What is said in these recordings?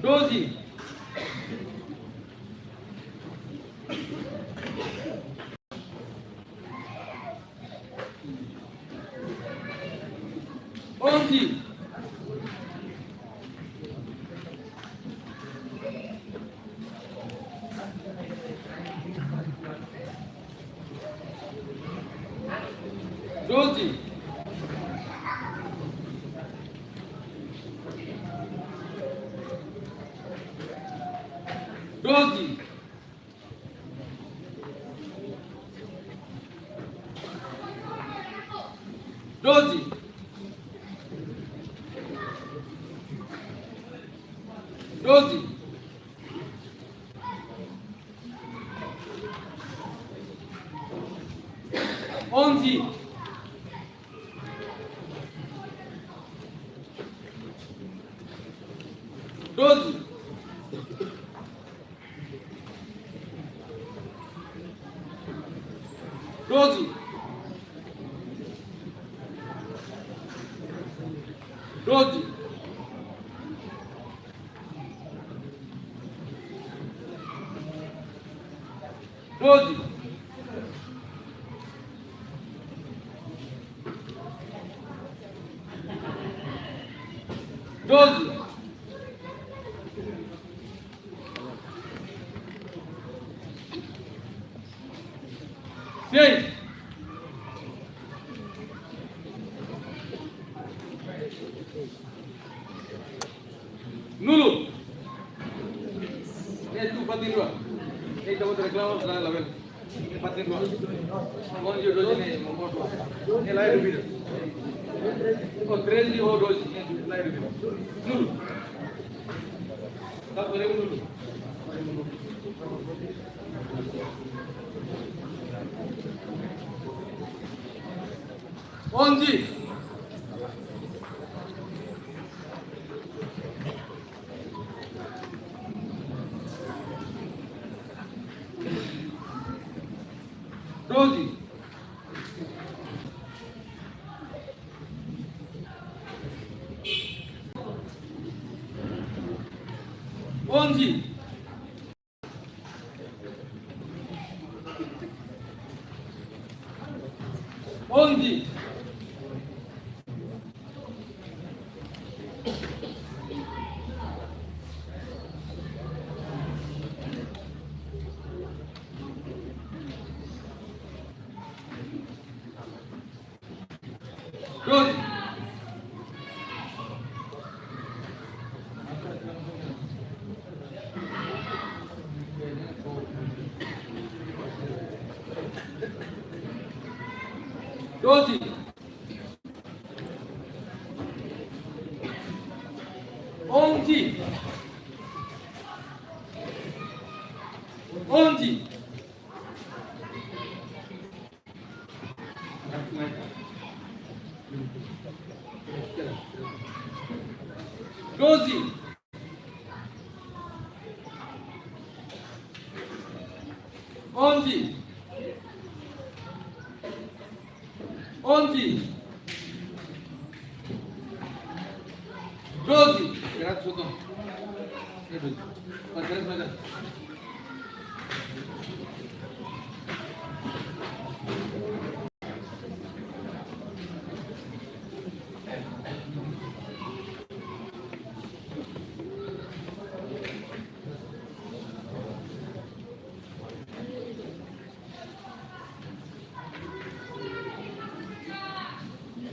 Dozi. Onzi. Dozi. Dozi. Dozi. Dozi. Onzi. Dozi. Dozi. Dozi. Dozi. Dozi. Seis. Nulo. Tu patirua. Estamos reclamando la vez. Patirua. Con yo dozi ne moto. El aire vida. Con 13 o 12 el aire vida. Nulo. Está por ahí nulo. Onzi. Dozi. Onzi. Onzi. Dozi. Dozi. Onzi. Onzi. Dozi. Onzi. Onzi. Dozi. Grazie sotto. Aspetta.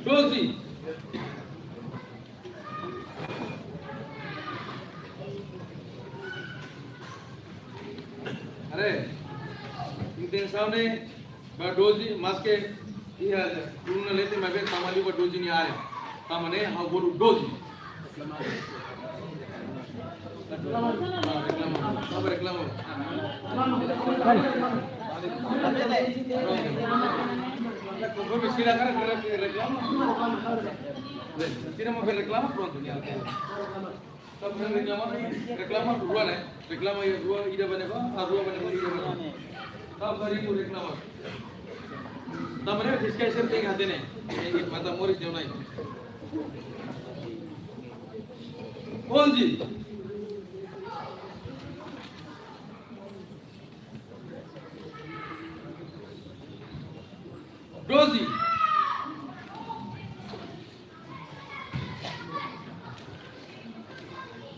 Dozi. अरे इंटेंसाव ने बाडोजी मास्के ये तुमने लेते मैं भी कामाली बाडोजी नहीं आए कामने हाँ बोलू doji रेक्लाम Come si la cara que reclama? Tiene más que reclama pronto. Está reclama ruan है reclama ये ruan इधर बनेगा ruan बनेगा इधर बनेगा तब बड़ी को reclama तब मैंने इसके ऐसे नहीं खाते ने ये मतलब मोरी जो नहीं कौन जी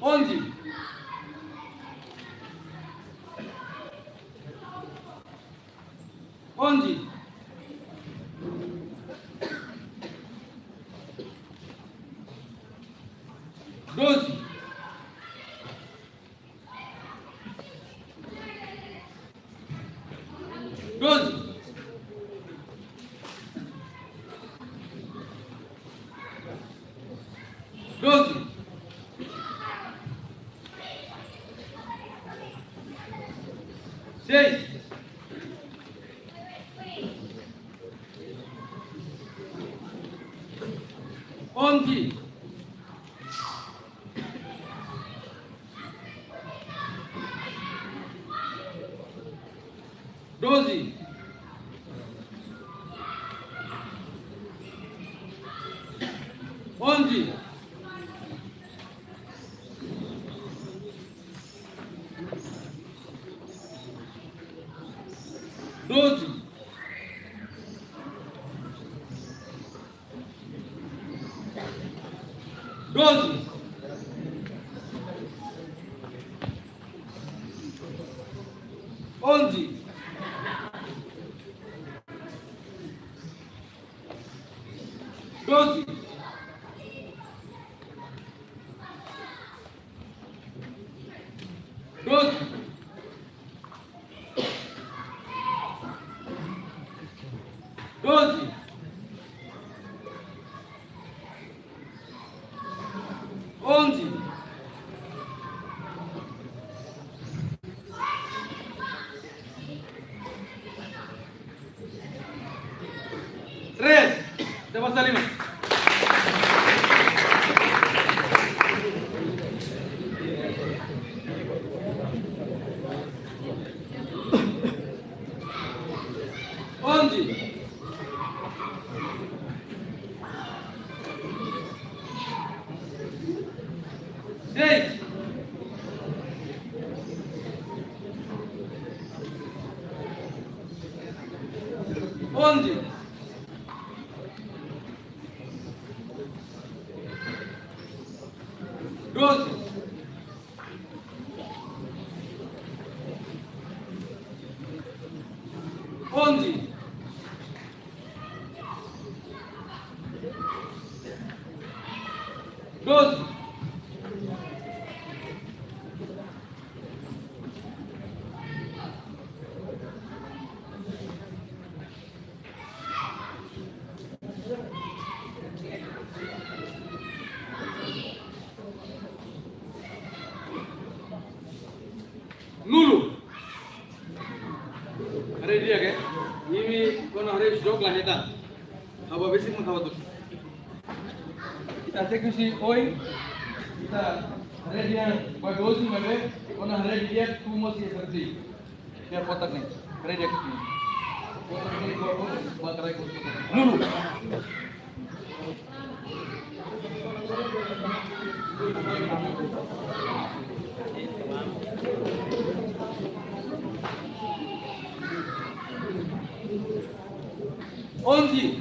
11, 11, 12, 12, 12, 6, 11, 12, 11, 12, 12, 11, 12, 12, 12, 11, 3, te vas a salir. 11, 6, 11, 12, 11, 12, 10. Hari dia ke? Ini kono hari stok lah kita. Apa basic mau tahu tuh? Kita cek si oi. Kita hari dia bagus sih mana? Kono hari dia tu masih seperti. Dia kotak nih. Hari dia kesini. Kotak ini gua baterai kotak. 10. Onzi,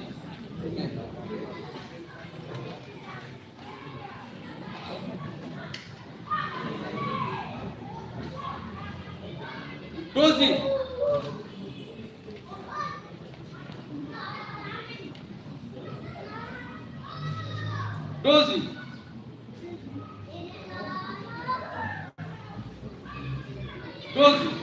12, 12, 12,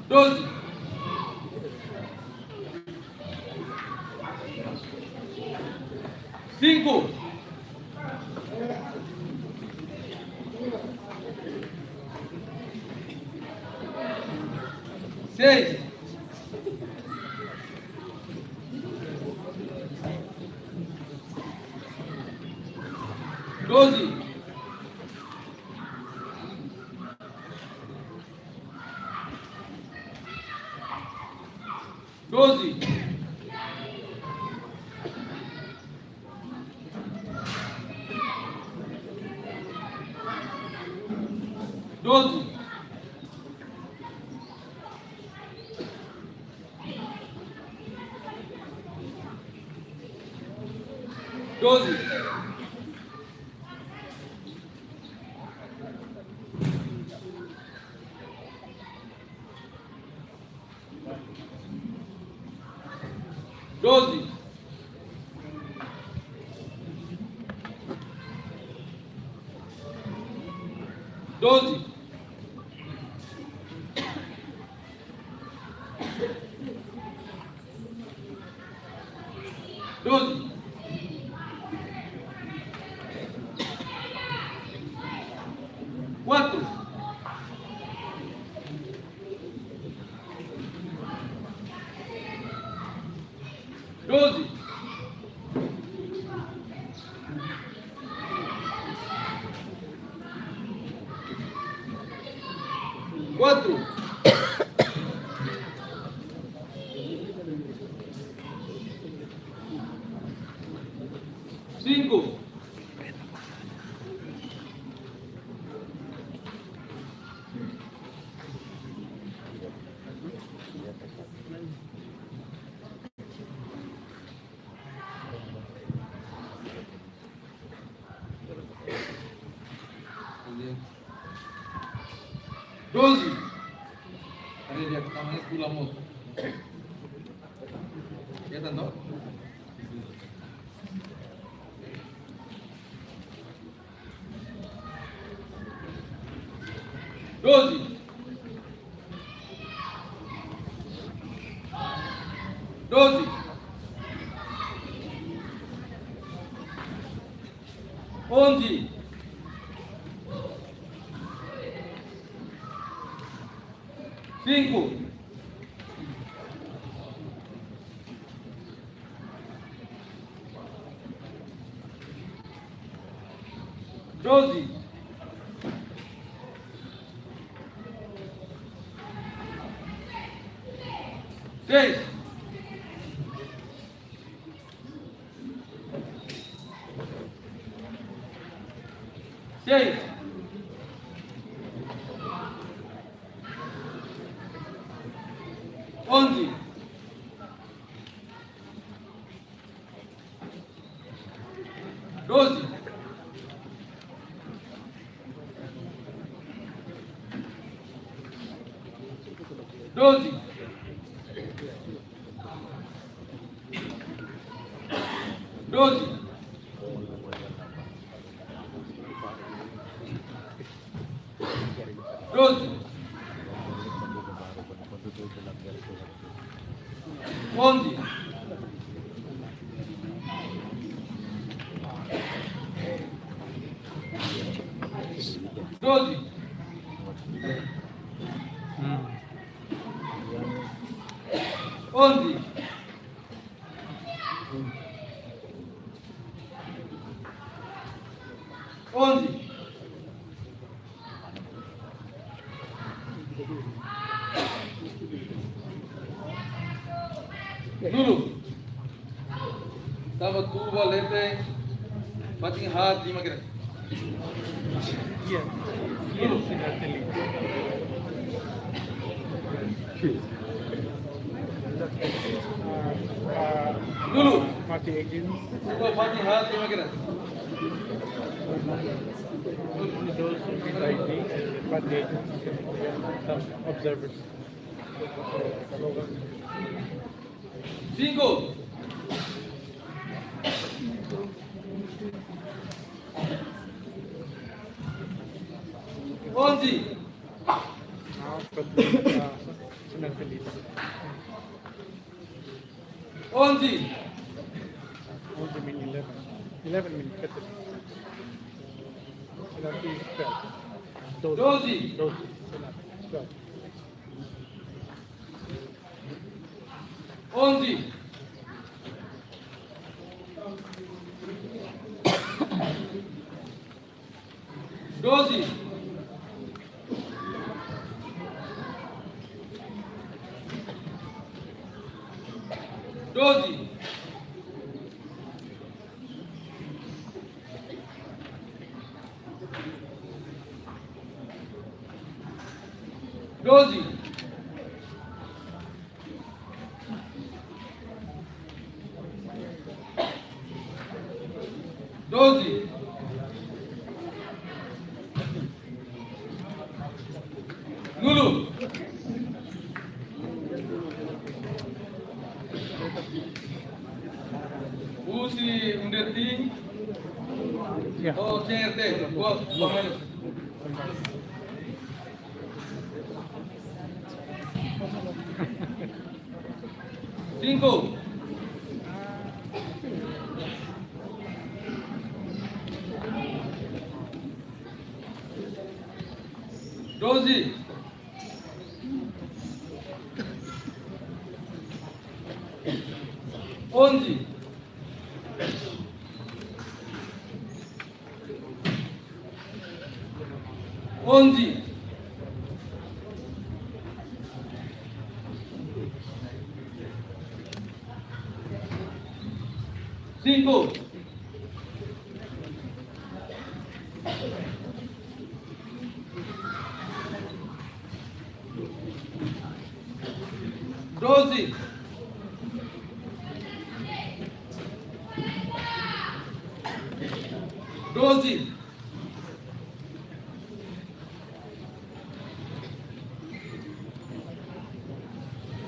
12, 5, 6, 12, 12, 12, 12, 12, 12, 12, 4, 12, 4, 5, 12. Ada dia namanya Kulamus. Ya tante. 12, 12, 11, 5, 12, 6, 6, 11, 12, 12, 12, 12, 11, 12, 11, 11, dulu. Sahabat turba lete, pating hat lima kira. Iya, Dulu. Dulu. Mati agent. Turba pating hat lima kira. Those who be likely, Mati agents, some observers. 5, 11, But Senang Felipe. 11, Only mean 11. 11 means better. Senang is 12. 12, 12. Senang 12. 11, 12, 12, 12, 13, 12. Lulu. Usi Underti. Yeah. Oh, CRT. Gua minus. 5. 12. 11. 11. 5. 12. 12.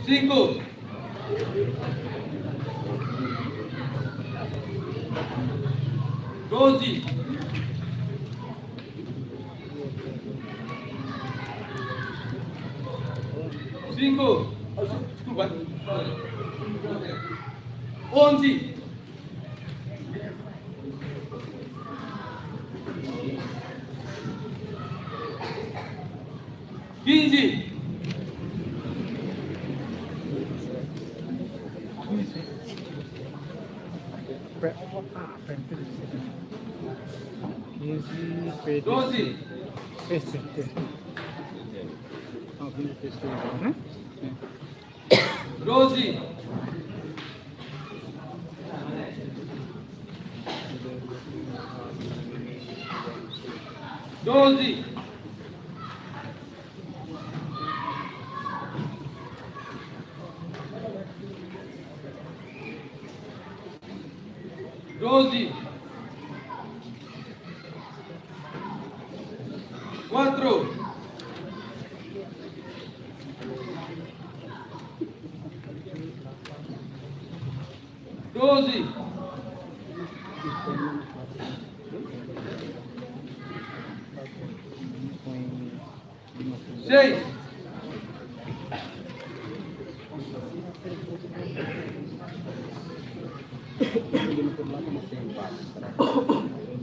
5. 12. 5. 11. 15. Easy, 12. este. Ah, este, ¿no? 12. 12. 12. 4. 12. 6.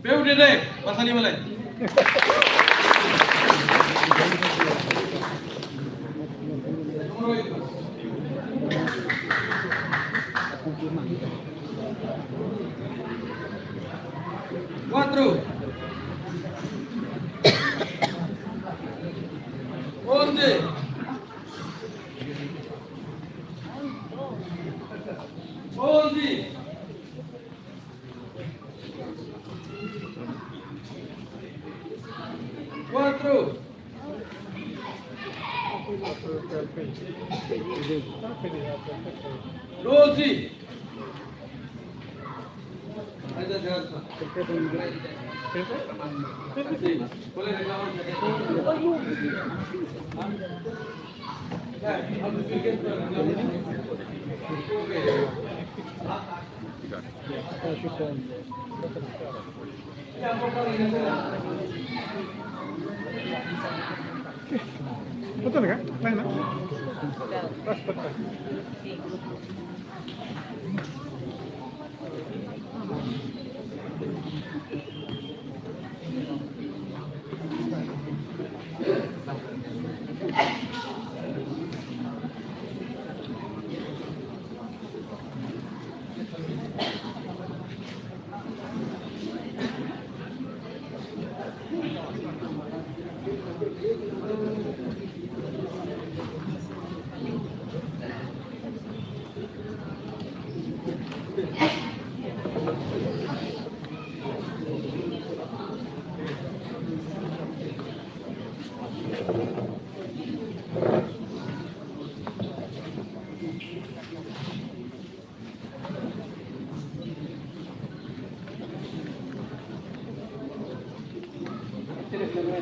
5 deh, pasal 5 lain. Cuatro. 11. 11. 4. 12. Ada jasa. Sí, boleh reclamar jaket. Ya, harus bikin reclamar. Oke. Ya, pokoknya ini. Betul kan? Lain lah. Pas betul. Gracias.